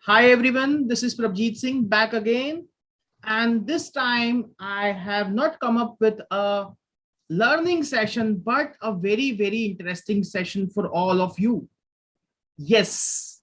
Hi everyone, this is Prabhjeetsingh back again, and this time I have not come up with a learning session but a very interesting session for all of you. Yes,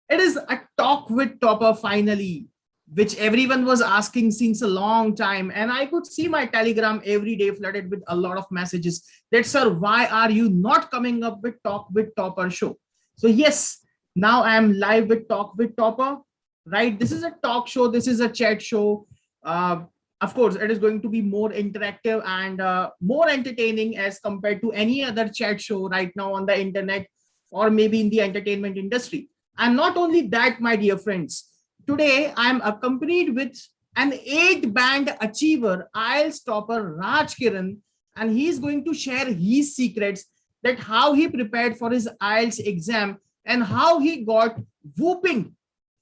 it is a talk with topper finally, which everyone was asking since a long time, and I could see my telegram every day flooded with a lot of messages that, sir, why are you not coming up with talk with topper show? So yes, now I am live with talk with topper, right? This is a talk show, this is a chat show. uh, of course it is going to be more interactive and more entertaining as compared to any other chat show right now on the internet or maybe in the entertainment industry. And not only that, my dear friends, today I am accompanied with an 8-band achiever, IELTS topper Raj Kiran, and he is going to share his secrets that how he prepared for his IELTS exam and how he got whooping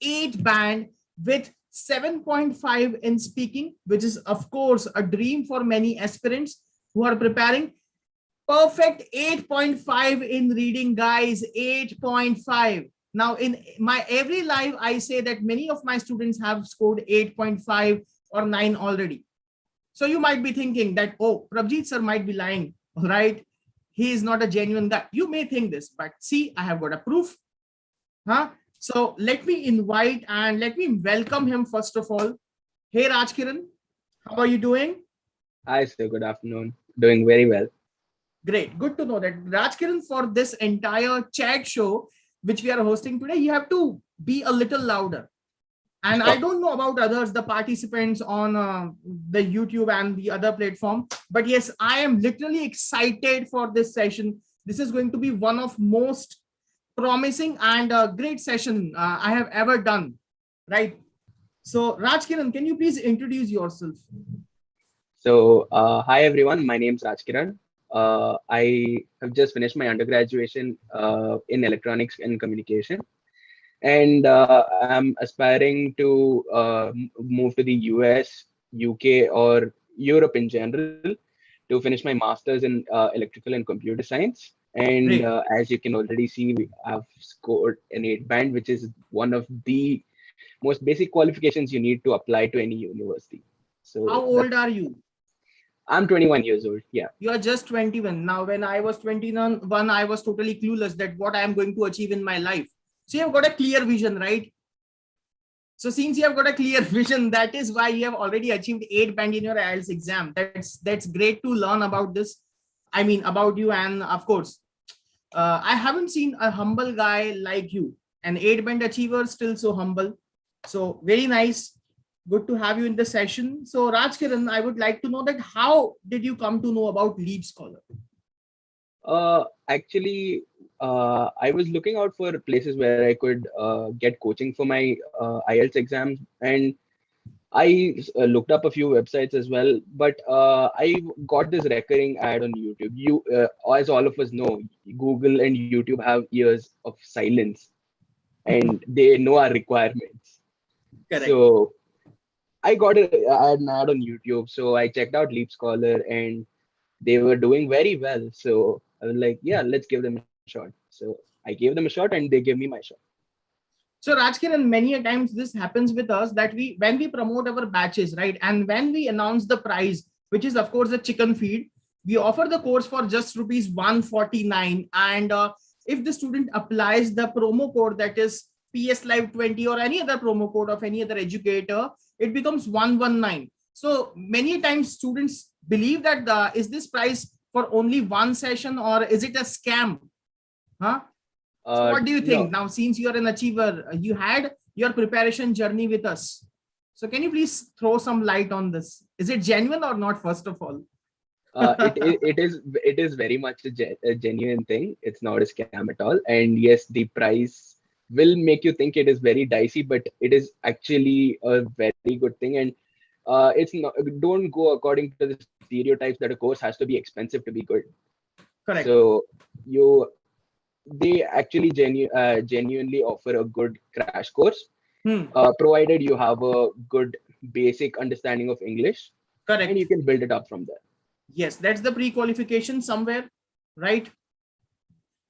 8-band with 7.5 in speaking, which is of course a dream for many aspirants who are preparing. Perfect 8.5 in reading, guys. 8.5. Now in my every live I say that many of my students have scored 8.5 or 9 already. So you might be thinking that, oh, Prabhjeet sir might be lying, right? He is not a genuine guy. You may think this, but see, I have got a proof. So let me invite and let me welcome him first of all. Hey Raj Kiran, how are you doing? Hi, sir. Good afternoon. Doing very well. Great. Good to know that. Raj Kiran, for this entire chat show, which we are hosting today, you have to be a little louder. And I don't know about others, the participants on the YouTube and the other platform. But yes, I am literally excited for this session. This is going to be one of most promising and great session I have ever done. Right. So Raj Kiran, can you please introduce yourself? So, hi everyone. My name is Raj Kiran. I have just finished my undergraduation in electronics and communication, and I'm aspiring to move to the US, UK, or Europe in general to finish my master's in electrical and computer science. And Great. as you can already see, I've scored an 8-band, which is one of the most basic qualifications you need to apply to any university. How So old are you? I'm 21 years old. Yeah. You are just 21. Now, when I was 21, I was totally clueless that what I am going to achieve in my life. So you have got a clear vision, right? So since you have got a clear vision, that is why you have already achieved 8-band in your IELTS exam. That's great to learn about this. I mean, about you. And of course, I haven't seen a humble guy like you. An 8-band achiever, still so humble. So very nice. Good to have you in the session. So Raj Kiran, I would like to know that how did you come to know about LeapScholar? Actually, I was looking out for places where I could get coaching for my IELTS exams, and I looked up a few websites as well. But I got this recurring ad on YouTube. As all of us know, Google and YouTube have years of silence, and they know our requirements. Correct. So I got an ad on YouTube, so I checked out LeapScholar, and they were doing very well. So I was like, yeah, let's give them a shot. So I gave them a shot, and they gave me my shot. So Raj Kiran, many a times this happens with us that when we promote our batches, right, and when we announce the price, which is of course the chicken feed, we offer the course for just rupees 149, and if the student applies the promo code, that is PS Live 20 or any other promo code of any other educator, it becomes 119. So many times students believe that is this price for only one session or is it a scam? So what do you think? No, Now, since you are an achiever, you had your preparation journey with us. So can you please throw some light on this? Is it genuine or not, first of all? it is very much a genuine thing. It's not a scam at all. And yes, the price will make you think it is very dicey, but it is actually a very good thing. And it's not, don't go according to the stereotypes that a course has to be expensive to be good. Correct. So they actually genuinely offer a good crash course, provided you have a good basic understanding of English. Correct. And you can build it up from there. Yes, that's the pre-qualification somewhere, right?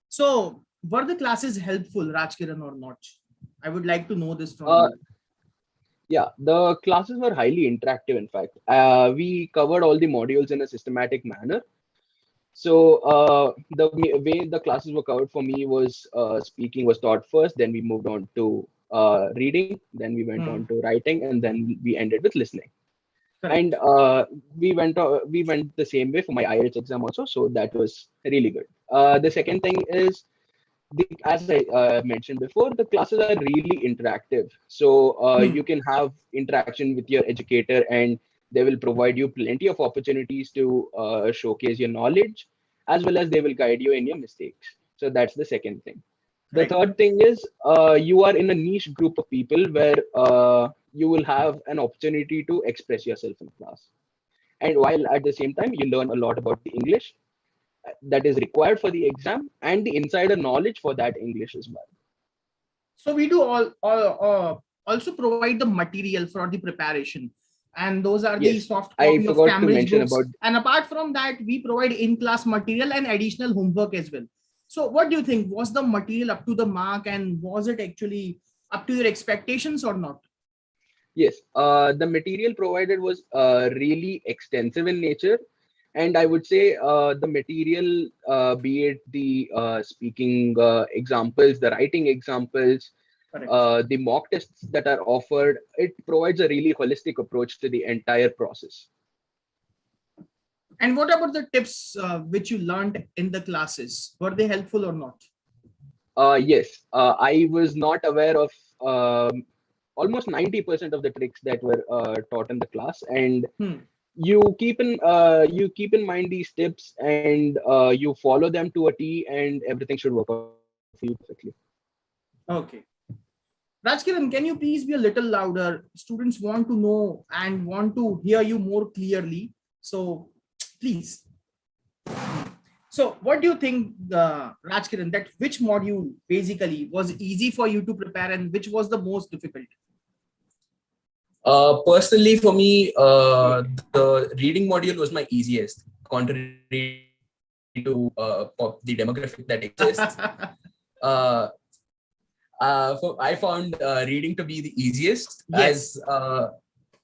So were the classes helpful, Raj Kiran, or not? I would like to know this from Uh, you. yeah, the classes were highly interactive. In fact, we covered all the modules in a systematic manner. So way the classes were covered for me was speaking was taught first, then we moved on to reading, then we went on Hmm. to writing, and then we ended with listening. And Correct. we went the same way for my IELTS exam also, so that was really good. The second thing is as I mentioned before, the classes are really interactive. So Hmm. you can have interaction with your educator, and they will provide you plenty of opportunities to showcase your knowledge, as well as they will guide you in your mistakes. So that's the second thing. The Correct. third thing is you are in a niche group of people where you will have an opportunity to express yourself in class. And while at the same time, you learn a lot about the English that is required for the exam and the insider knowledge for that English as well. So we do also provide the material for the preparation, and those are the Yes, soft I copy of forgot to Cambridge mention books. about. And apart from that, we provide in-class material and additional homework as well. So what do you think? Was the material up to the mark, and was it actually up to your expectations or not? Yes, the material provided was really extensive in nature. And I would say the material, be it the speaking examples, the writing examples, Correct. the mock tests that are offered, it provides a really holistic approach to the entire process. And what about the tips which you learned in the classes? Were they helpful or not? Yes, I was not aware of almost 90% of the tricks that were taught in the class, and Hmm. you keep in mind these tips, and you follow them to a T, and everything should work out for you perfectly. Okay. Rajkiran, can you please be a little louder? Students want to know and want to hear you more clearly. So please. So what do you think, Rajkiran, that which module basically was easy for you to prepare and which was the most difficult? Personally, for me, the reading module was my easiest, contrary to the demographic that exists. Uh, I found reading to be the easiest, Yes, as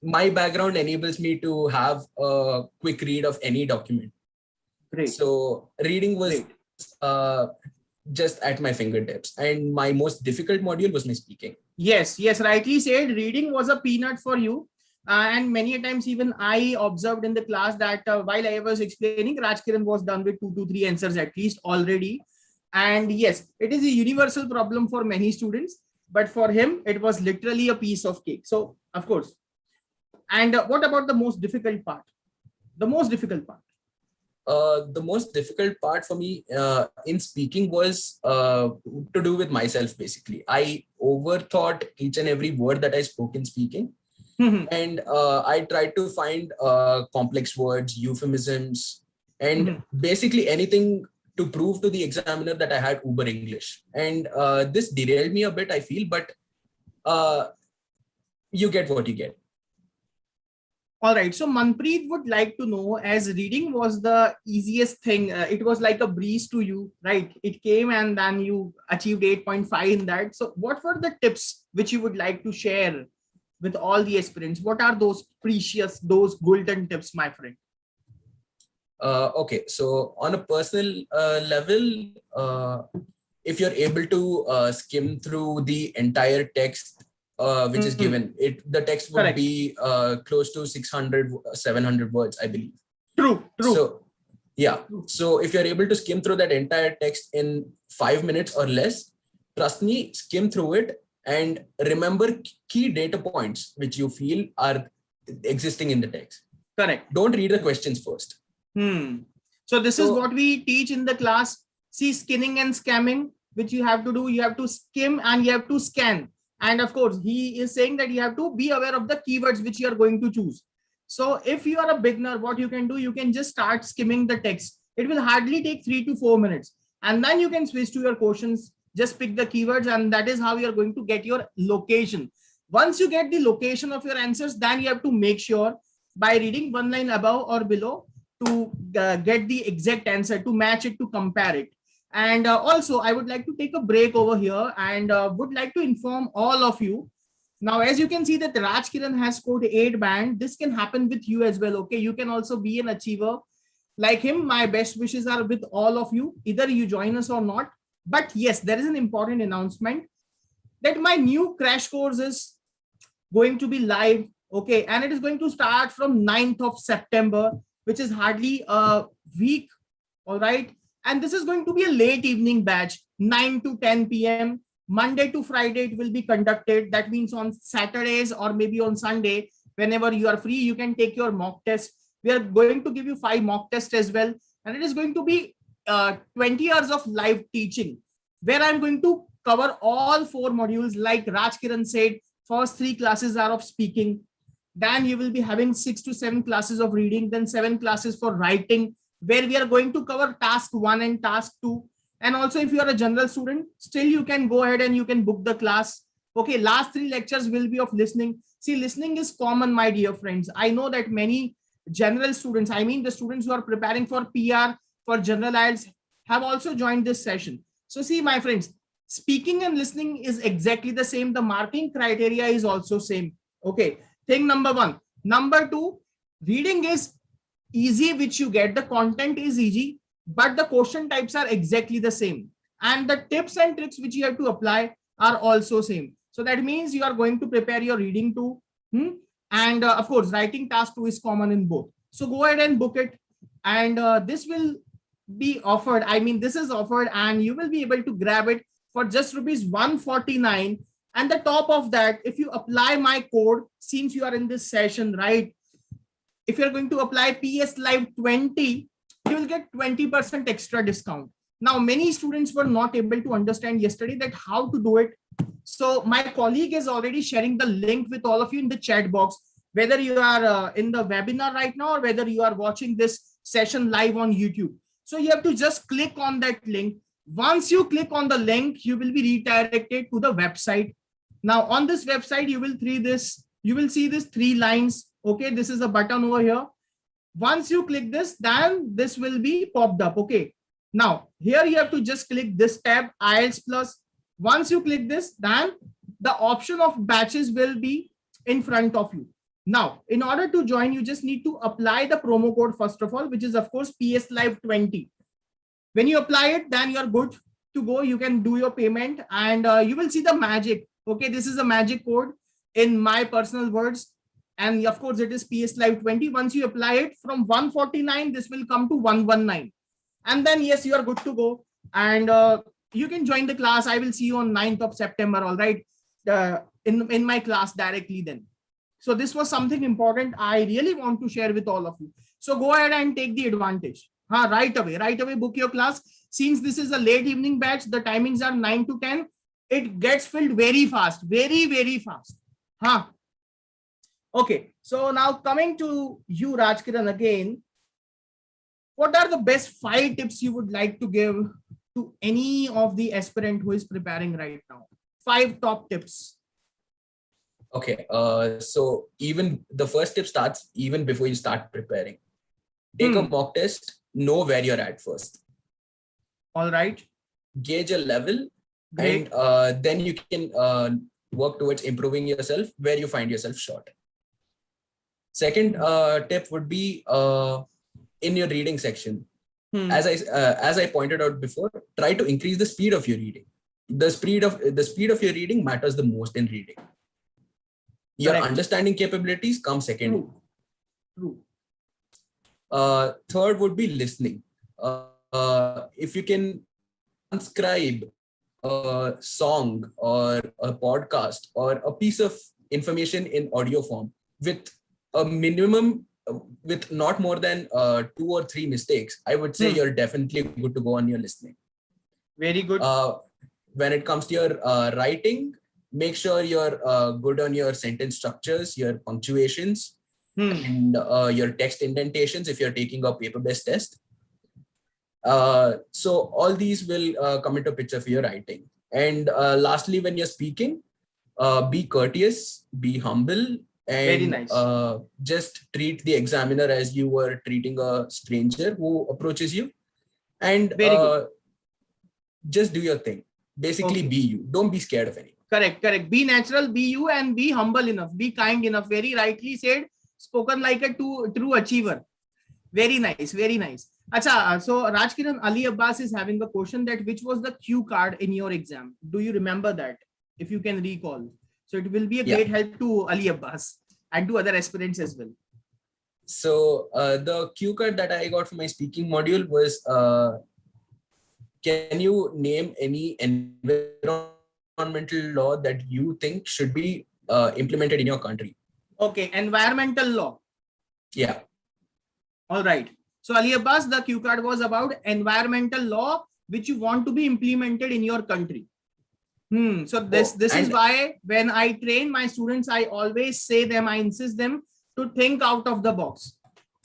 my background enables me to have a quick read of any document. great, So reading was great. just at my fingertips, and my most difficult module was my speaking. Yes, yes, rightly said. Reading was a peanut for you. And many times even I observed in the class that while I was explaining, Rajkiran was done with 2 to 3 answers at least already. And yes, it is a universal problem for many students, but for him, it was literally a piece of cake. So, of course. And what about the most difficult part? The most difficult part. The most difficult part for me in speaking was to do with myself, basically. I overthought each and every word that I spoke in speaking. And I tried to find complex words, euphemisms, and basically anything to prove to the examiner that I had uber English. And this derailed me a bit, I feel, but you get what you get. All right. So Manpreet would like to know, as reading was the easiest thing. It was like a breeze to you, right? It came and then you achieved 8.5 in that. So what were the tips which you would like to share with all the aspirants? What are those precious, those golden tips, my friend? Okay, so on a personal level, if you're able to skim through the entire text which is given, the text would Correct. be close to 600, 700 words, I believe. True, true. So, yeah. So if you're able to skim through that entire text in 5 minutes or less, trust me, skim through it and remember key data points which you feel are existing in the text. Correct. Don't read the questions first. So this is what we teach in the class. See, skinning and scamming, which you have to do. You have to skim and you have to scan. And of course, he is saying that you have to be aware of the keywords which you are going to choose. So if you are a beginner, what you can do, you can just start skimming the text. It will hardly take 3 to 4 minutes. And then you can switch to your questions, just pick the keywords, and that is how you are going to get your location. Once you get the location of your answers, then you have to make sure by reading one line above or below to get the exact answer, to match it, to compare it. And also, I would like to take a break over here and would like to inform all of you. Now, as you can see that Raj Kiran has scored 8 band. This can happen with you as well. Okay, you can also be an achiever like him. My best wishes are with all of you. Either you join us or not. But yes, there is an important announcement that my new crash course is going to be live. Okay, and it is going to start from 9th of September, which is hardly a week. All right. And this is going to be a late evening batch, 9 to 10 p.m. Monday to Friday, it will be conducted. That means on Saturdays or maybe on Sunday, whenever you are free, you can take your mock test. We are going to give you 5 mock tests as well. And it is going to be 20 hours of live teaching, where I'm going to cover all 4 modules. Like Raj Kiran said, first 3 classes are of speaking. Then you will be having 6 to 7 classes of reading, then 7 classes for writing, where we are going to cover task 1 and task 2. And also, if you are a general student, still you can go ahead and you can book the class. Okay, last 3 lectures will be of listening. See, listening is common, my dear friends. I know that many general students, I mean the students who are preparing for PR, for general IELTS, have also joined this session. So see, my friends, speaking and listening is exactly the same. The marking criteria is also same. Okay, thing number 1. Number 2, reading is easy, which you get. The content is easy, but the question types are exactly the same. And the tips and tricks which you have to apply are also same. So that means you are going to prepare your reading too. And of course, writing task 2 is common in both. So go ahead and book it. And this will be offered. I mean, this is offered and you will be able to grab it for just rupees 149. And the top of that, if you apply my code, since you are in this session, right? If you're going to apply PS Live 20, you will get 20% extra discount. Now, many students were not able to understand yesterday that how to do it. So my colleague is already sharing the link with all of you in the chat box, whether you are in the webinar right now or whether you are watching this session live on YouTube. So you have to just click on that link. Once you click on the link, you will be redirected to the website. Now on this website, you will see this 3 lines. Okay, this is a button over here. Once you click this, then this will be popped up. Okay. Now here you have to just click this tab, IELTS Plus. Once you click this, then the option of batches will be in front of you. Now, in order to join, you just need to apply the promo code first of all, which is of course PS Live 20. When you apply it, then you're good to go. You can do your payment and you will see the magic. Okay, this is a magic code in my personal words. And of course, it is PS Live 20. Once you apply it from 149, this will come to 119. And then, yes, you are good to go. And you can join the class. I will see you on 9th of September, all right, in my class directly then. So this was something important I really want to share with all of you. So go ahead and take the advantage. Right away book your class. Since this is a late evening batch, the timings are 9 to 10. It gets filled very fast, very, very fast. Okay, so now coming to you, Raj Kiran, again, what are the best 5 tips you would like to give to any of the aspirant who is preparing right now? 5 top tips. Okay, so even the first tip starts even before you start preparing. Take a mock test, know where you're at first. All right. Gauge a level. Great. And then you can work towards improving yourself where you find yourself short. Second tip would be in your reading section. As I pointed out before, try to increase the speed of your reading. The speed of your reading matters the most in reading. Your understanding capabilities come second. True. Third would be listening. If you can transcribe a song or a podcast or a piece of information in audio form with a minimum, with not more than 2 or 3 mistakes, I would say you're definitely good to go on your listening. Very good. When it comes to your writing, make sure you're good on your sentence structures, your punctuations, and your text indentations if you're taking a paper-based test. So all these will come into picture for your writing. And lastly, when you're speaking, be courteous, be humble, and very nice. Just treat the examiner as you were treating a stranger who approaches you. And just do your thing. Basically, Okay. be you. Don't be scared of anyone. Correct, correct. Be natural, be you, and be humble enough. Be kind enough. Very rightly said. Spoken like a true achiever. Very nice, very nice. Acha, so Rajkiran, Ali Abbas is having a question that which was the cue card in your exam? Do you remember that? If you can recall. So it will be a great help to Ali Abbas and to other aspirants as well. So the cue card that I got for my speaking module was, can you name any environmental law that you think should be implemented in your country? Okay, environmental law. Yeah. All right. So Ali Abbas, the cue card was about environmental law which you want to be implemented in your country. So this is why when I train my students, I always say them, I insist them to think out of the box.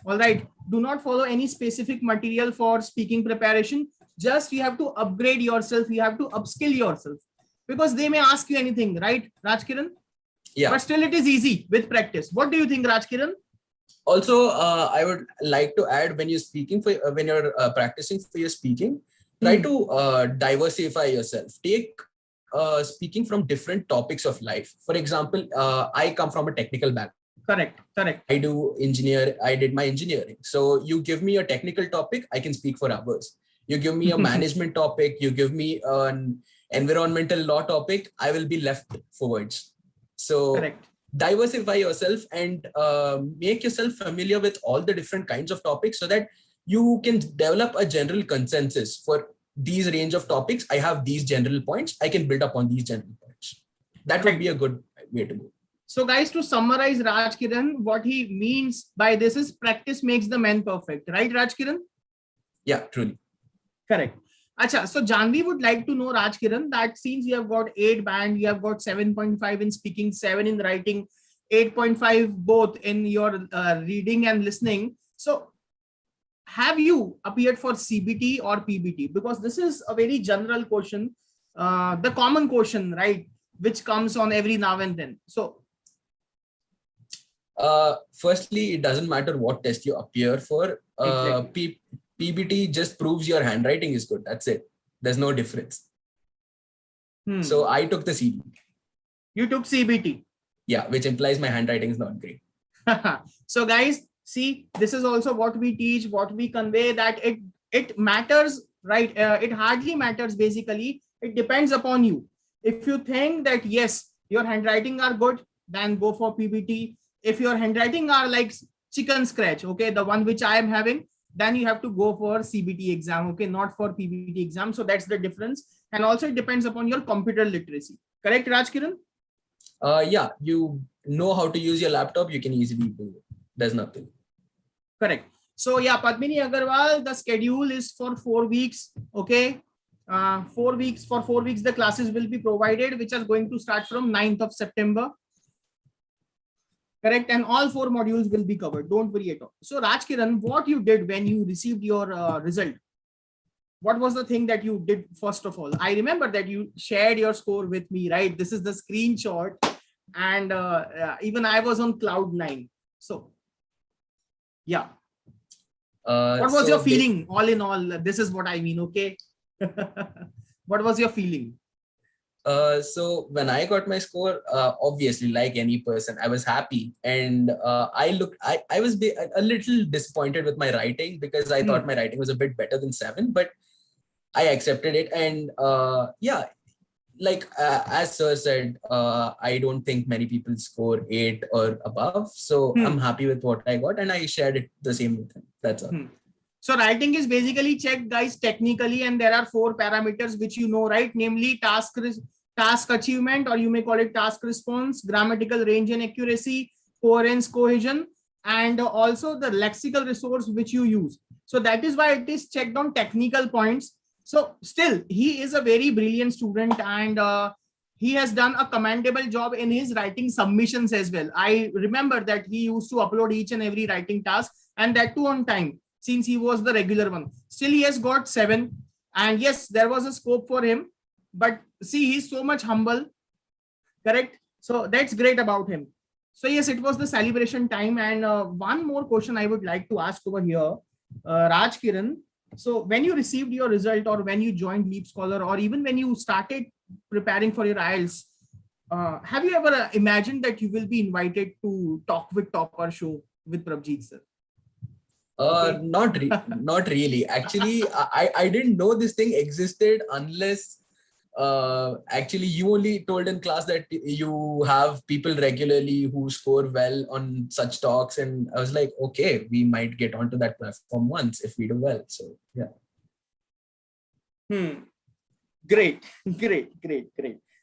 All right. Do not follow any specific material for speaking preparation. Just you have to upgrade yourself. You have to upskill yourself because they may ask you anything, right, Rajkiran? Yeah. But still it is easy with practice. What do you think, Rajkiran? Also, I would like to add, when you're speaking when you're practicing for your speaking, try to diversify yourself. Take speaking from different topics of life. For example, I come from a technical background. Correct. I did my engineering. So you give me a technical topic, I can speak for hours. You give me a management topic, you give me an environmental law topic, I will be left for words. So diversify yourself and make yourself familiar with all the different kinds of topics so that you can develop a general consensus for these range of topics. I have these general points, I can build up on these general points. That would be a good way to go. So guys, to summarize Rajkiran, what he means by this is practice makes the man perfect, right, Rajkiran? Yeah, truly. Correct. Acha, so Janvi would like to know, Rajkiran, that since you have got 8 band, you have got 7.5 in speaking, 7 in writing, 8.5 both in your reading and listening. So have you appeared for CBT or PBT? Because this is a very general question, the common question, right, which comes on every now and then. So firstly, it doesn't matter what test you appear for. PBT just proves your handwriting is good. That's it. There's no difference. So I took the CBT. You took CBT? Yeah, which implies my handwriting is not great. So guys, see, this is also what we teach, what we convey, that it matters, right? It hardly matters basically. It depends upon you. If you think that, yes, your handwriting are good, then go for PBT. If your handwriting are like chicken scratch, okay, the one which I am having, then you have to go for CBT exam, okay, not for PBT exam. So that's the difference. And also it depends upon your computer literacy. Correct, Rajkiran? Yeah, you know how to use your laptop, you can easily do it. There's nothing. Correct. So yeah, Padmini Agarwal, the schedule is for 4 weeks, okay. 4 weeks, for 4 weeks, the classes will be provided, which are going to start from 9th of September. Correct. And all 4 modules will be covered. Don't worry at all. So Rajkiran, what you did when you received your result? What was the thing that you did first of all? I remember that you shared your score with me, right? This is the screenshot. And even I was on cloud 9. So yeah. What was your feeling all in all? This is what I mean. Okay. What was your feeling? So when I got my score, obviously, like any person, I was happy, and I was a little disappointed with my writing because I thought my writing was a bit better than 7, but I accepted it. And yeah, like as sir said, I don't think many people score 8 or above. So I'm happy with what I got, and I shared it the same with him. That's all. So writing is basically checked, guys, technically, and there are 4 parameters which you know, right? Namely task achievement, or you may call it task response, grammatical range and accuracy, coherence, cohesion, and also the lexical resource which you use. So that is why it is checked on technical points. So still, he is a very brilliant student, and he has done a commendable job in his writing submissions as well. I remember that he used to upload each and every writing task, and that too on time, since he was the regular one. Still, he has got 7. And yes, there was a scope for him. But see, he's so much humble. Correct? So that's great about him. So yes, it was the celebration time. And one more question I would like to ask over here. Rajkiran, So when you received your result, or when you joined LeapScholar, or even when you started preparing for your IELTS, have you ever imagined that you will be invited to Talk with Topper show with Prabhjeet sir? Okay. Not really. Actually, I didn't know this thing existed unless actually you only told in class that you have people regularly who score well on such talks, and I was like, okay, we might get onto that platform once if we do well. So yeah. Great.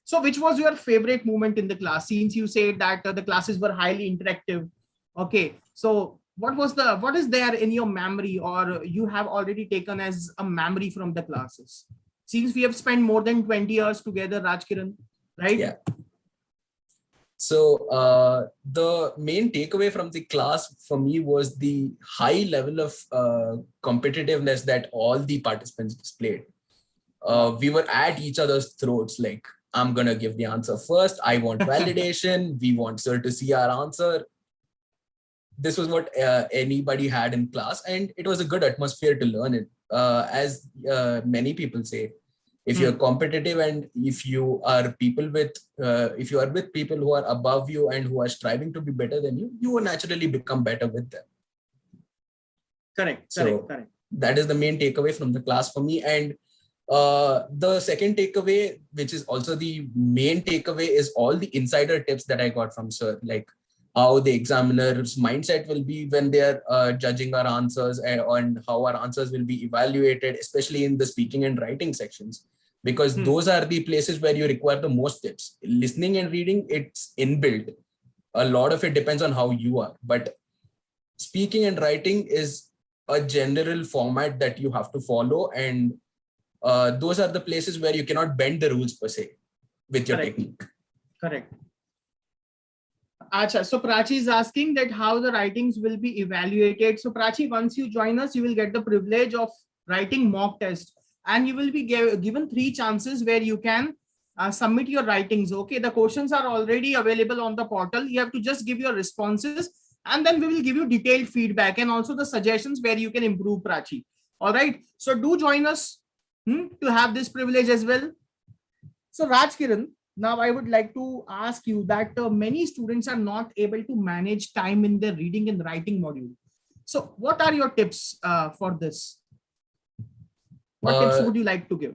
So which was your favorite moment in the class, since you said that the classes were highly interactive? Okay, so what is there in your memory, or you have already taken as a memory from the classes? Since we have spent more than 20 years together, Rajkiran, right? Yeah. So the main takeaway from the class for me was the high level of competitiveness that all the participants displayed. We were at each other's throats, like, I'm gonna give the answer first, I want validation, we want sir to see our answer. This was what anybody had in class, and it was a good atmosphere to learn it. As many people say, if you're competitive and if you are with people who are above you and who are striving to be better than you, you will naturally become better with them. Correct. That is the main takeaway from the class for me. And the second takeaway, which is also the main takeaway, is all the insider tips that I got from sir, like how the examiner's mindset will be when they're judging our answers, and how our answers will be evaluated, especially in the speaking and writing sections, because those are the places where you require the most tips. Listening and reading, it's inbuilt. A lot of it depends on how you are, but speaking and writing is a general format that you have to follow, and those are the places where you cannot bend the rules per se with your technique. Correct. Acha, so Prachi is asking that how the writings will be evaluated. So Prachi, once you join us, you will get the privilege of writing mock test, and you will be given 3 chances where you can submit your writings. Okay, the questions are already available on the portal. You have to just give your responses, and then we will give you detailed feedback and also the suggestions where you can improve, Prachi. All right, so do join us to have this privilege as well. So Rajkiran, now I would like to ask you that many students are not able to manage time in their reading and writing module. So what are your tips for this? What tips would you like to give?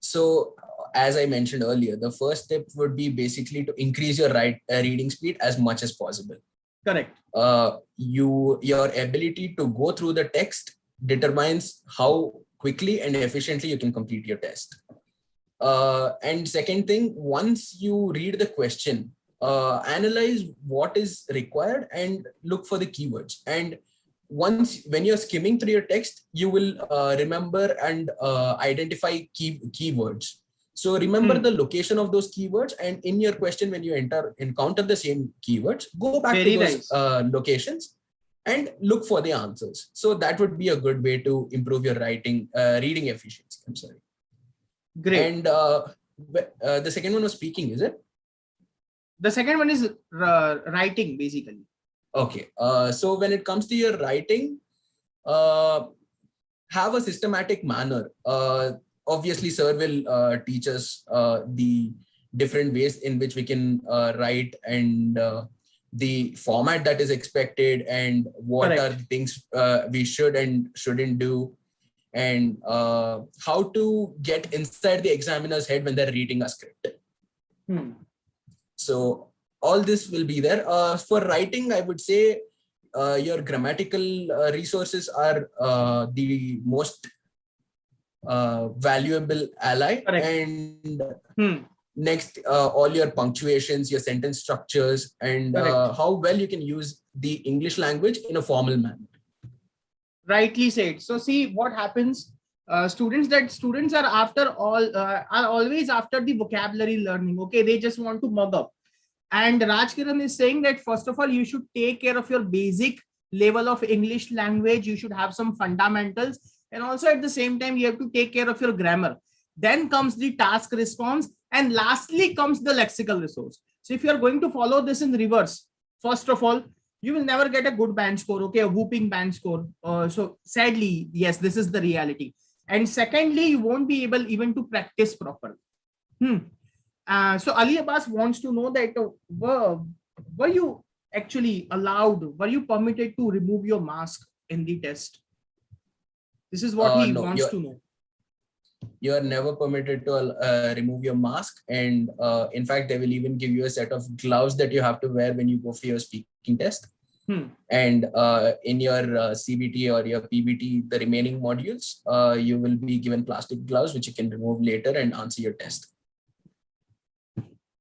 So as I mentioned earlier, the first tip would be basically to increase your reading speed as much as possible. Correct. Your ability to go through the text determines how quickly and efficiently you can complete your test. And second thing, once you read the question, analyze what is required and look for the keywords. And when you're skimming through your text, you will remember and identify keywords. So remember the location of those keywords, and in your question, when you encounter the same keywords, go back to those locations and look for the answers. So that would be a good way to improve your reading efficiency. I'm sorry. Great. And the second one was speaking, is it? The second one is writing, basically. Okay. So when it comes to your writing, have a systematic manner. Obviously, sir will teach us the different ways in which we can write, and the format that is expected, and what are the things we should and shouldn't do, and how to get inside the examiner's head when they're reading a script. So all this will be there. For writing, I would say your grammatical resources are the most valuable ally. And next, all your punctuations, your sentence structures, and how well you can use the English language in a formal manner. Rightly said. So see what happens. Students are always after the vocabulary learning. Okay, they just want to mug up. And Rajkiran is saying that first of all, you should take care of your basic level of English language. You should have some fundamentals, and also at the same time, you have to take care of your grammar. Then comes the task response, and lastly comes the lexical resource. So if you are going to follow this in reverse, first of all, you will never get a good band score, okay, a whooping band score. So sadly, yes, this is the reality. And secondly, you won't be able even to practice properly. So Ali Abbas wants to know that were you actually allowed, were you permitted to remove your mask in the test? This is what he No, wants to know. You are never permitted to remove your mask, and in fact they will even give you a set of gloves that you have to wear when you go for your speaking test. And in your CBT or your PBT, the remaining modules, you will be given plastic gloves which you can remove later and answer your test.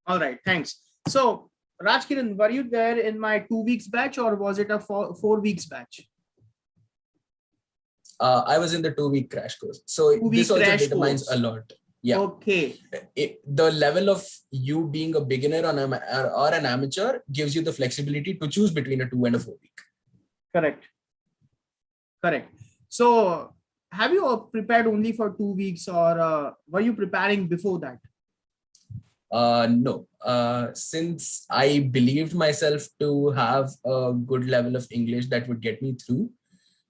All right, thanks. So Rajkiran, were you there in my 2 weeks batch, or was it a 4 weeks batch? I was in the 2-week crash course. So this also determines a lot. Yeah. Okay. The level of you being a beginner or an amateur gives you the flexibility to choose between a 2 and a 4 week. Correct. Correct. So have you prepared only for 2 weeks, or were you preparing before that? No. Since I believed myself to have a good level of English that would get me through,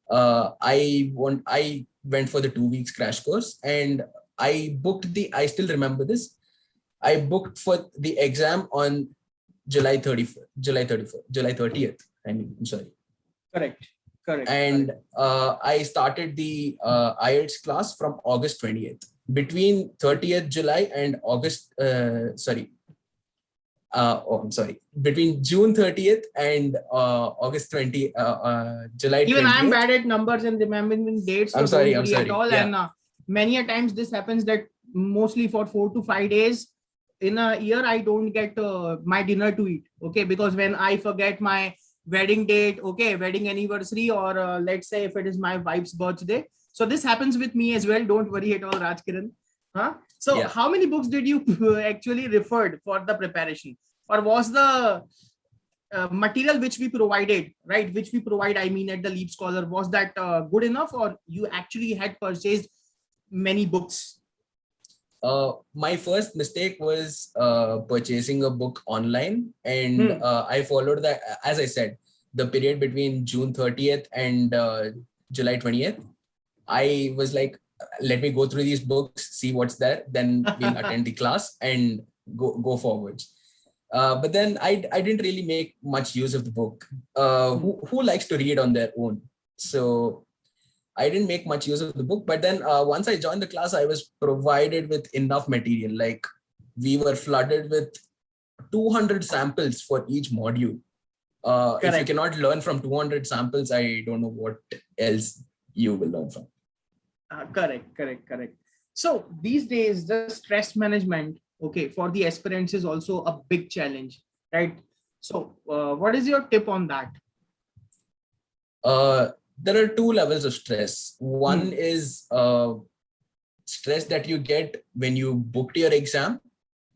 I went for the 2 weeks crash course, and I still remember this. I booked for the exam on July 30th. I'm sorry. Correct. And I started the IELTS class from August 20th. Between 30th July and between June 30th and August 20, July 20th. Even I'm bad at numbers and remembering dates. So I'm sorry. at all. Yeah. And many a times this happens that mostly for 4 to 5 days in a year, I don't get my dinner to eat. Okay. Because when I forget my wedding date, okay, wedding anniversary, or let's say if it is my wife's birthday. So this happens with me as well. Don't worry at all, Rajkiran. So yeah. How many books did you actually referred for the preparation, or was the material which we provided, right? Which we provide, I mean, at the LeapScholar, was that good enough, or you actually had purchased many books? My first mistake was purchasing a book online, and I followed that, as I said, the period between June 30th and July 20th. I was like, let me go through these books, see what's there, then we'll attend the class and go forwards. But then I didn't really make much use of the book. Who likes to read on their own? So I didn't make much use of the book. But then once I joined the class, I was provided with enough material. Like, we were flooded with 200 samples for each module. If you cannot learn from 200 samples, I don't know what else you will learn from. Correct. So these days, the stress management, okay, for the aspirants is also a big challenge, right? So what is your tip on that? There are 2 levels of stress. One is stress that you get when you booked your exam.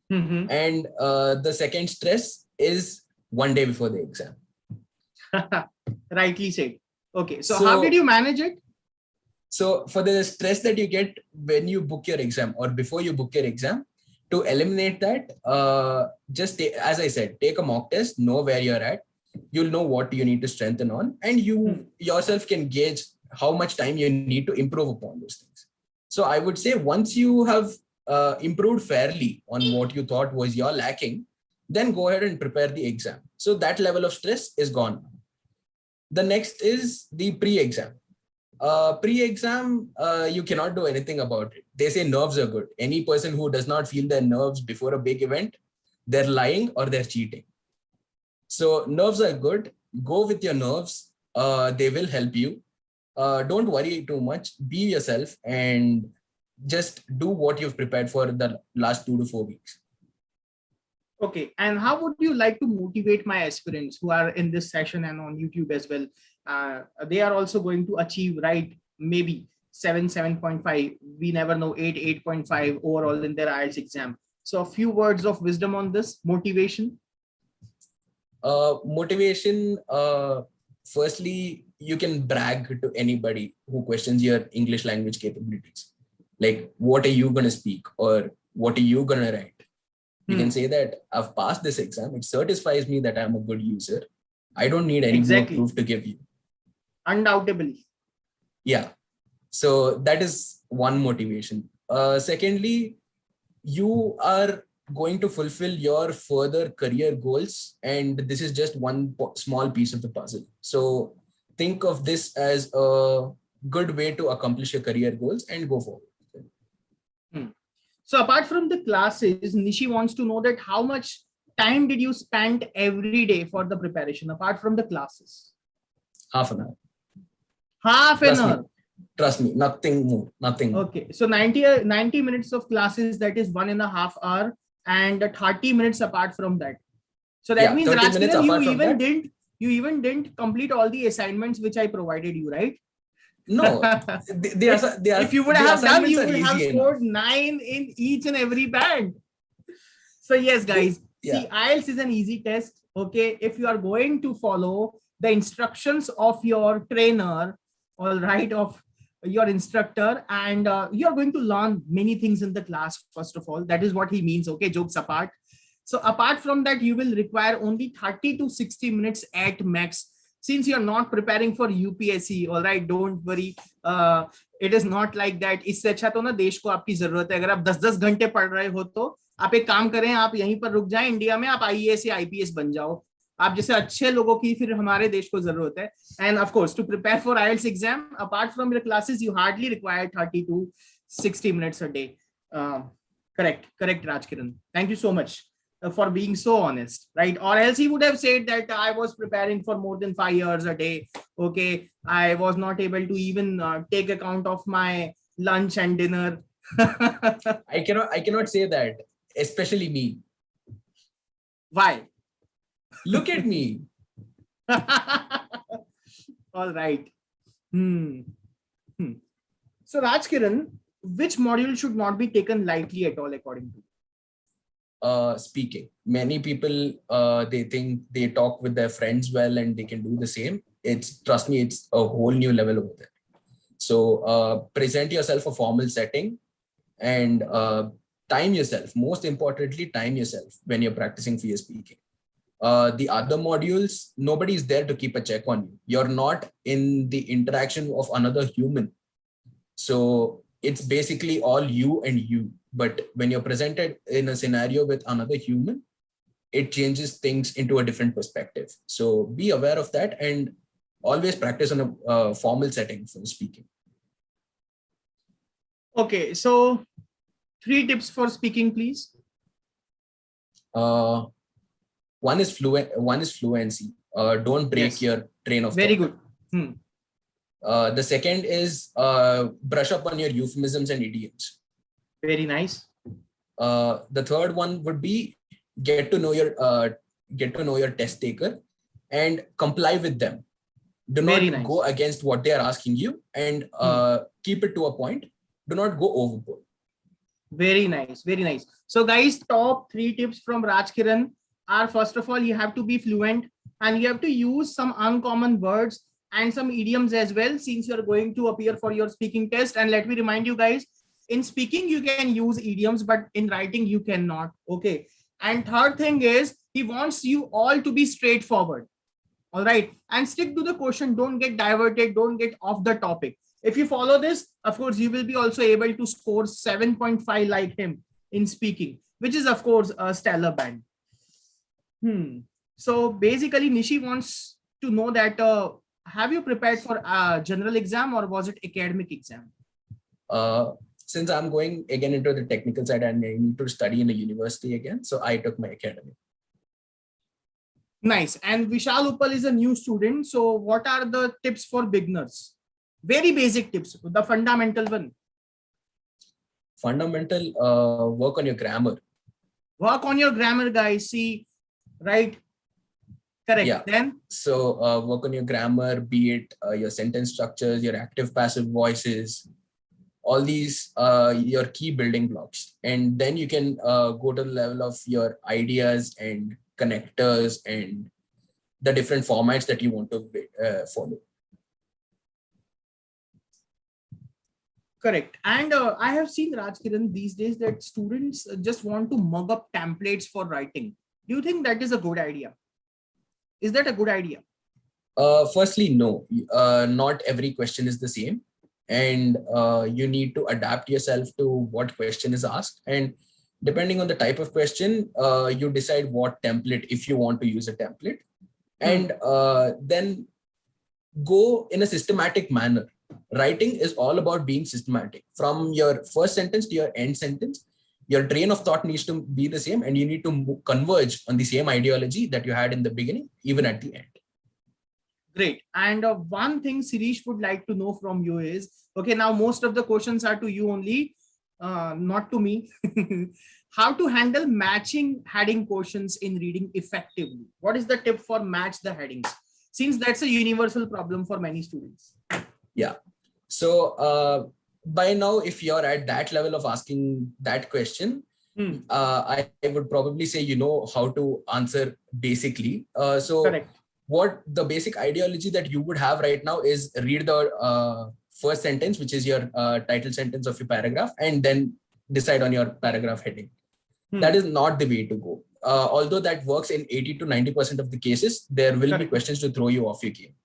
And the second stress is one day before the exam. Rightly said. Okay. So how did you manage it? So for the stress that you get when you book your exam or before you book your exam, to eliminate that, just as I said, take a mock test, know where you're at. You'll know what you need to strengthen on, and you yourself can gauge how much time you need to improve upon those things. So I would say once you have improved fairly on what you thought was your lacking, then go ahead and prepare the exam. So that level of stress is gone. The next is the pre-exam. Pre-exam, you cannot do anything about it. They say nerves are good. Any person who does not feel their nerves before a big event, they're lying or they're cheating. So nerves are good. Go with your nerves. They will help you. Don't worry too much. Be yourself and just do what you've prepared for the last 2 to 4 weeks. Okay. And how would you like to motivate my aspirants who are in this session and on YouTube as well? They are also going to achieve, right, maybe 7.5. We never know, 8.5 overall in their IELTS exam. So a few words of wisdom on this motivation. Motivation. Firstly, you can brag to anybody who questions your English language capabilities. Like, what are you going to speak, or what are you going to write? You can say that I've passed this exam. It certifies me that I'm a good user. I don't need any Exactly. more proof to give you. Undoubtedly. Yeah. So that is one motivation. Secondly, you are going to fulfill your further career goals, and this is just one small piece of the puzzle. So think of this as a good way to accomplish your career goals and go forward. So apart from the classes, Nishi wants to know that how much time did you spend every day for the preparation apart from the classes? Half an hour. Half an hour. Trust me, nothing more, nothing more. Okay, so 90 minutes of classes, that is 1.5 hours, and 30 minutes apart from that. So that means Rajkiran, you even didn't complete all the assignments which I provided you, right? No, if you would have done, you would have scored 9 in each and every band. So yes, guys, see, IELTS is an easy test. Okay, if you are going to follow the instructions of your trainer, all right, of your instructor, and you are going to learn many things in the class. First of all, that is what he means. Okay, jokes apart. So apart from that, you will require only 30 to 60 minutes at max. Since you're not preparing for UPSC, all right, don't worry. It is not like that. इससे अच्छा तो ना देश को आपकी जरूरत है. अगर आप 10-10 घंटे पढ़ रहे हो तो आप एक काम करें, आप यहीं पर रुक जाएं इंडिया में, आप IAS या IPS बन जाओ. आप जैसे अच्छे लोगों की फिर हमारे देश को जरूरत है. And of course, to prepare for IELTS exam, apart from your classes, you hardly require 30 to 60 minutes a day. Correct, Rajkiran. Thank you so much for being so honest, right? Or else he would have said that I was preparing for more than 5 years a day. Okay, I was not able to even take account of my lunch and dinner. I cannot say that, especially me. Why? Look at me. All right. So Rajkiran, which module should not be taken lightly at all according to you? Speaking. Many people, they think they talk with their friends well and they can do the same. Trust me, it's a whole new level over there. So present yourself a formal setting and time yourself. Most importantly, time yourself when you're practicing for your speaking. The other modules, nobody is there to keep a check on you. You're not in the interaction of another human. So it's basically all you and you. But when you're presented in a scenario with another human, it changes things into a different perspective. So be aware of that and always practice on a formal setting for speaking. Okay, so 3 tips for speaking, please. One is fluency. Don't break your train of thought. Very good. The second is brush up on your euphemisms and idioms. Very nice. The third one would be get to know your test taker and comply with them. Do not go against what they are asking you, and keep it to a point. Do not go overboard. Very nice. Very nice. So guys, top 3 tips from Rajkiran are, first of all, you have to be fluent and you have to use some uncommon words and some idioms as well, since you're going to appear for your speaking test. And let me remind you guys, in speaking, you can use idioms, but in writing, you cannot. Okay. And third thing is, he wants you all to be straightforward. All right. And stick to the question. Don't get diverted. Don't get off the topic. If you follow this, of course, you will be also able to score 7.5 like him in speaking, which is, of course, a stellar band. So basically, Nishi wants to know that, have you prepared for a general exam or was it academic exam? Since I'm going again into the technical side and I need to study in a university again, so I took my academic. Nice. And Vishal Uppal is a new student. So what are the tips for beginners? Very basic tips, the fundamental one. Fundamental, work on your grammar. Work on your grammar, guys. See, right? Correct. Yeah. Then? So work on your grammar, be it your sentence structures, your active passive voices, all these your key building blocks. And then you can go to the level of your ideas and connectors and the different formats that you want to follow. Correct. And I have seen, Rajkiran, these days that students just want to mug up templates for writing. Do you think that is a good idea? Is that a good idea? Firstly, no. Not every question is the same, and you need to adapt yourself to what question is asked. And depending on the type of question, you decide what template, if you want to use a template, and then go in a systematic manner. Writing is all about being systematic. From your first sentence to your end sentence, your train of thought needs to be the same, and you need to converge on the same ideology that you had in the beginning, even at the end. Great. And one thing Sirish would like to know from you is, okay, now most of the questions are to you only, not to me. How to handle matching heading questions in reading effectively? What is the tip for match the headings? Since that's a universal problem for many students. Yeah. So by now, if you're at that level of asking that question, I would probably say you know how to answer basically. Correct. What the basic ideology that you would have right now is read the first sentence, which is your title sentence of your paragraph, and then decide on your paragraph heading. That is not the way to go. Although that works in 80 to 90% of the cases, there will be questions to throw you off your game.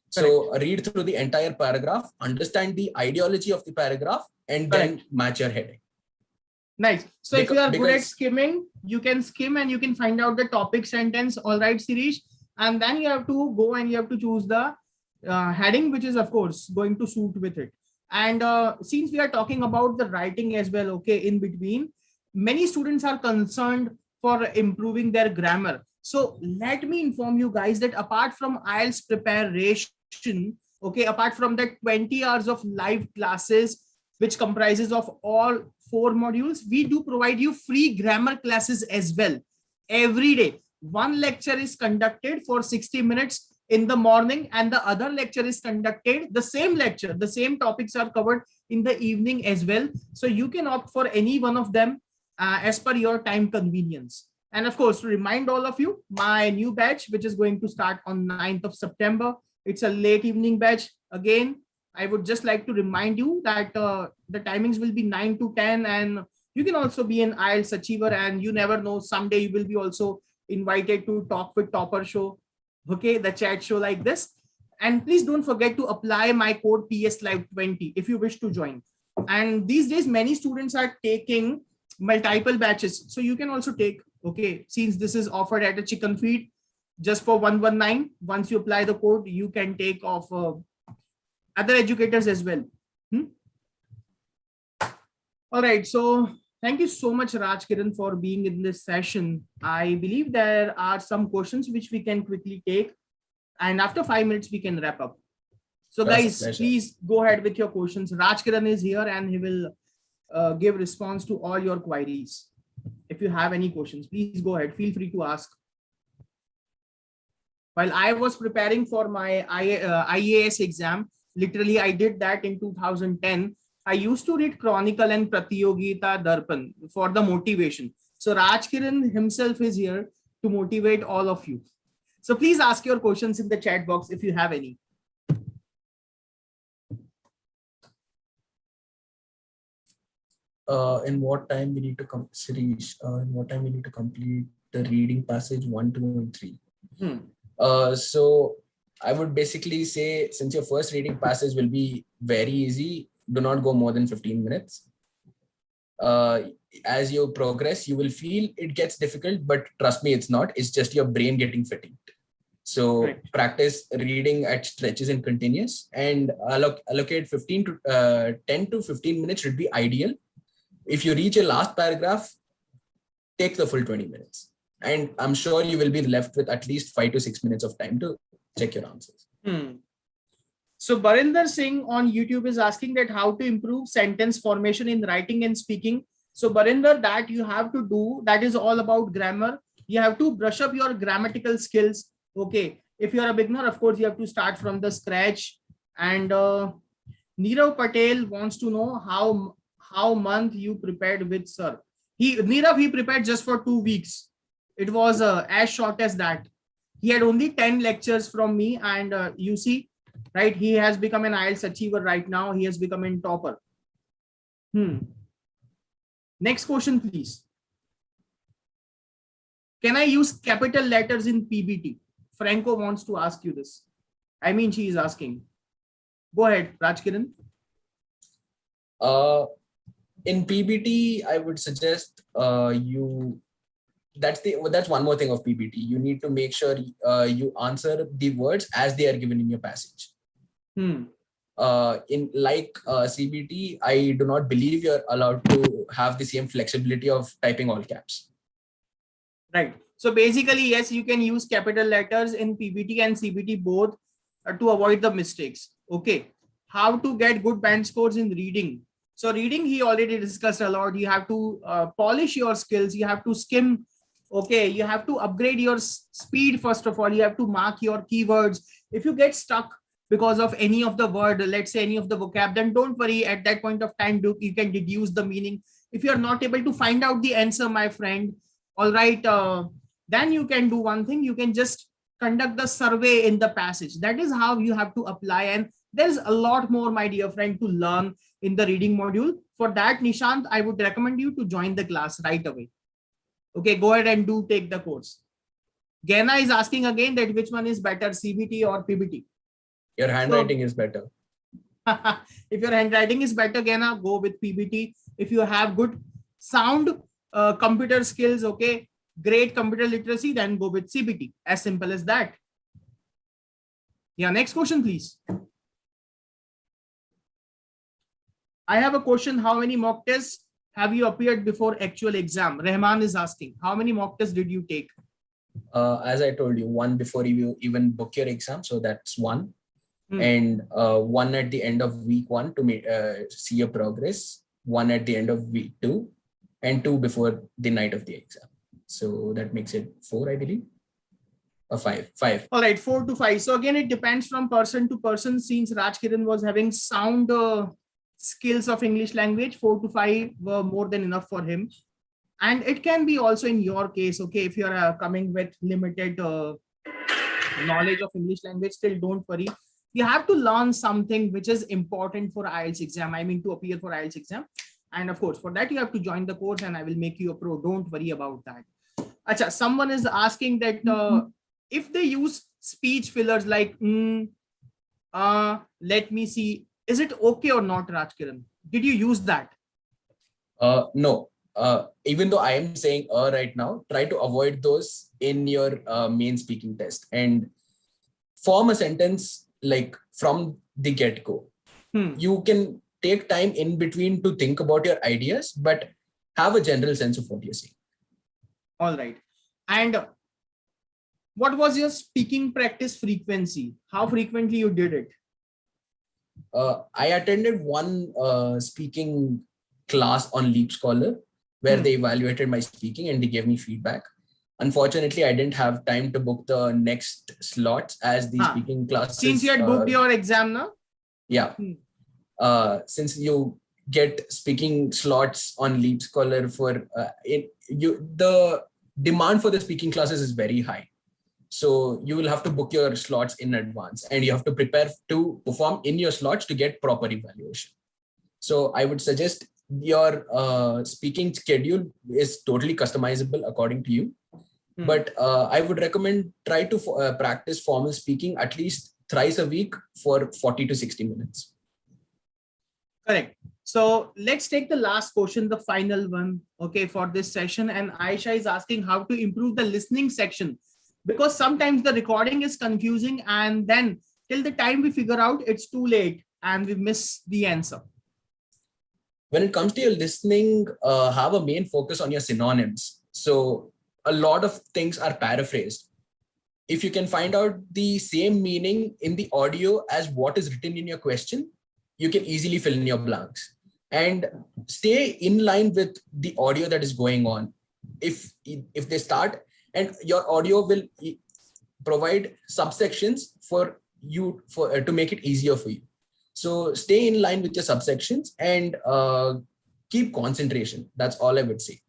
So read through the entire paragraph, understand the ideology of the paragraph, and then match your heading. Nice. So if you are good at skimming, you can skim and you can find out the topic sentence. All right, Sirish. And then you have to go and you have to choose the heading, which is of course going to suit with it. And since we are talking about the writing as well, okay, in between, many students are concerned for improving their grammar. So let me inform you guys that apart from IELTS preparation, okay, apart from that 20 hours of live classes, which comprises of all 4 modules, we do provide you free grammar classes as well every day. One lecture is conducted for 60 minutes in the morning, and the other lecture is conducted, the same lecture, the same topics are covered in the evening as well. So you can opt for any one of them as per your time convenience. And of course, to remind all of you, my new batch, which is going to start on 9th of September, it's a late evening batch. Again, I would just like to remind you that the timings will be 9 to 10, and you can also be an IELTS achiever, and you never know, someday you will be also invited to Talk with Topper show, okay, the chat show like this. And please don't forget to apply my code PSLive20 if you wish to join. And these days, many students are taking multiple batches, so you can also take, okay, since this is offered at a chicken feed just for 119, once you apply the code, you can take off other educators as well. All right, so thank you so much, Raj Kiran, for being in this session. I believe there are some questions which we can quickly take, and after 5 minutes we can wrap up. So guys, please go ahead with your questions. Raj Kiran is here and he will give response to all your queries. If you have any questions, please go ahead. Feel free to ask. While I was preparing for my IAS exam, literally I did that in 2010. I used to read Chronicle and Pratiyogita Darpan for the motivation. So Raj Kiran himself is here to motivate all of you. So please ask your questions in the chat box if you have any. In what time we need to in what time we need to complete the reading passage 1, 2, and 3? So I would basically say, since your first reading passage will be very easy, do not go more than 15 minutes. As you progress, you will feel it gets difficult, but trust me, it's not. It's just your brain getting fatigued. So practice reading at stretches and continuous, and allocate 10 to 15 minutes should be ideal. If you reach your last paragraph, take the full 20 minutes. And I'm sure you will be left with at least 5 to 6 minutes of time to check your answers. So Barinder Singh on YouTube is asking that how to improve sentence formation in writing and speaking. So Barinder, that you have to do, that is all about grammar. You have to brush up your grammatical skills. Okay. If you're a beginner, of course, you have to start from the scratch. And Nirav Patel wants to know how month you prepared with, sir. Nirav, he prepared just for 2 weeks. It was as short as that. He had only 10 lectures from me, and you see, right, he has become an IELTS achiever right now. He has become a topper. Next question, please. Can I use capital letters in PBT? Franco wants to ask you this. I mean, she is asking. Go ahead, Rajkiran. In PBT, I would suggest that's one more thing of PBT. You need to make sure you answer the words as they are given in your passage. In CBT, I do not believe you're allowed to have the same flexibility of typing all caps. Right. So basically, yes, you can use capital letters in PBT and CBT both to avoid the mistakes. Okay. How to get good band scores in reading? So reading, he already discussed a lot. You have to polish your skills. You have to skim. Okay. You have to upgrade your speed. First of all, you have to mark your keywords. If you get stuck because of any of the word, let's say any of the vocab, then don't worry. At that point of time, you can deduce the meaning. If you're not able to find out the answer, my friend, all right, then you can do one thing. You can just conduct the survey in the passage. That is how you have to apply. And there's a lot more, my dear friend, to learn in the reading module. For that, Nishant, I would recommend you to join the class right away. Okay, go ahead and do take the course. Gena is asking again that which one is better, CBT or PBT? Your handwriting is better. If your handwriting is better, Gena, go with PBT. If you have good sound computer skills, okay, great computer literacy, then go with CBT. As simple as that. Yeah, next question, please. I have a question. How many mock tests have you appeared before actual exam? Rahman is asking, how many mock tests did you take? As I told you, one before you even book your exam. So that's one. And one at the end of week 1 to see your progress. One at the end of week 2. And 2 before the night of the exam. So that makes it 4, I believe. Or 5. All right, 4 to 5. So again, it depends from person to person. Since Rajkiran was having sound skills of English language, 4 to 5 were more than enough for him. And it can be also in your case, okay, if you're coming with limited knowledge of English language, still don't worry. You have to learn something which is important for IELTS exam. I mean, to appear for IELTS exam. And of course, for that, you have to join the course and I will make you a pro. Don't worry about that. Achha, someone is asking that if they use speech fillers like, let me see, is it okay or not, Rajkiran? Did you use that? No. Even though I am saying right now, try to avoid those in your main speaking test and form a sentence like from the get-go. You can take time in between to think about your ideas, but have a general sense of what you're saying. All right. And what was your speaking practice frequency? How frequently you did it? I attended one speaking class on LeapScholar where they evaluated my speaking and they gave me feedback. Unfortunately, I didn't have time to book the next slots as the speaking classes. Since you had booked your exam now? Yeah. Since you get speaking slots on LeapScholar for the demand for the speaking classes is very high. So you will have to book your slots in advance and you have to prepare to perform in your slots to get proper evaluation. So I would suggest your speaking schedule is totally customizable according to you. But I would recommend try to practice formal speaking at least thrice a week for 40 to 60 minutes. Correct. So let's take the last question, the final one, okay, for this session. And Aisha is asking how to improve the listening section, because sometimes the recording is confusing and then till the time we figure out, it's too late and we miss the answer. When it comes to your listening, have a main focus on your synonyms. So a lot of things are paraphrased. If you can find out the same meaning in the audio as what is written in your question, you can easily fill in your blanks and stay in line with the audio that is going on. If they start, and your audio will provide subsections for you to make it easier for you. So stay in line with your subsections and keep concentration. That's all I would say.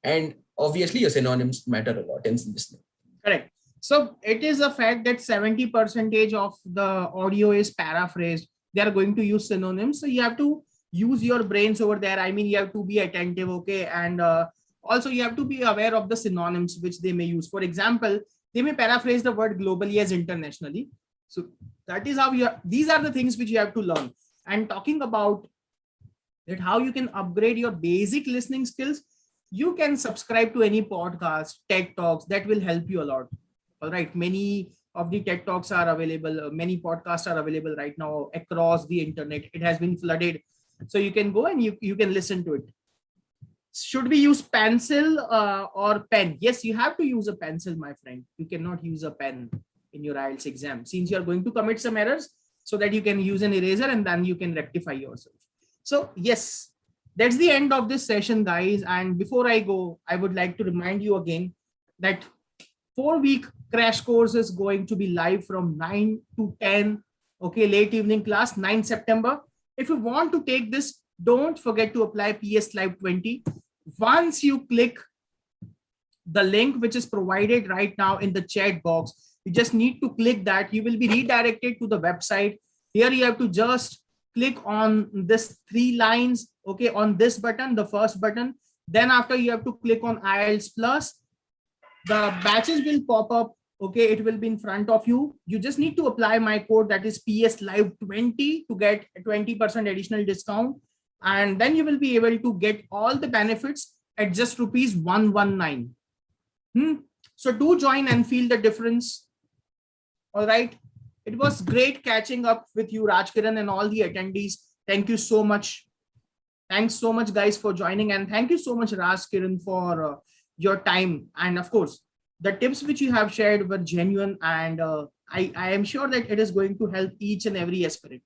And obviously your synonyms matter a lot in listening. Correct. So it is a fact that 70% of the audio is paraphrased. They are going to use synonyms. So you have to use your brains over there. I mean, you have to be attentive, okay, and Also, you have to be aware of the synonyms which they may use. For example, they may paraphrase the word globally as internationally. So that is how these are the things which you have to learn. And talking about that, how you can upgrade your basic listening skills, you can subscribe to any podcast, TED Talks, that will help you a lot. All right. Many of the TED Talks are available. Many podcasts are available right now across the internet. It has been flooded. So you can go and you can listen to it. Should we use pencil or pen? Yes, you have to use a pencil, my friend. You cannot use a pen in your IELTS exam, since you are going to commit some errors, so that you can use an eraser and then you can rectify yourself. So yes, that's the end of this session, guys. And before I go, I would like to remind you again that 4-week crash course is going to be live from 9 to 10. Okay, late evening class, 9 September. If you want to take this, don't forget to apply PS Live 20. Once you click the link which is provided right now in the chat box, you just need to click that. You will be redirected to the website. Here you have to just click on this 3 lines, okay, on this button, the first button. Then after, you have to click on IELTS Plus. The batches will pop up. Okay, it will be in front of you. You just need to apply my code, that is PS Live 20, to get a 20% additional discount. And then you will be able to get all the benefits at just rupees 119. So do join and feel the difference. All right. It was great catching up with you, Rajkiran, and all the attendees. Thank you so much. Thanks so much, guys, for joining. And thank you so much, Rajkiran, for your time. And of course, the tips which you have shared were genuine. And I am sure that it is going to help each and every aspirant.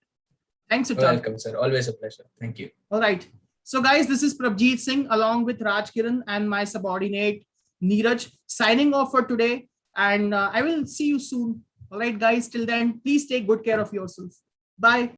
Thanks, Achal. Welcome, sir. Always a pleasure. Thank you. All right. So, guys, this is Prabhjeetsingh along with Rajkiran and my subordinate, Neeraj, signing off for today. And I will see you soon. All right, guys. Till then, please take good care of yourself. Bye.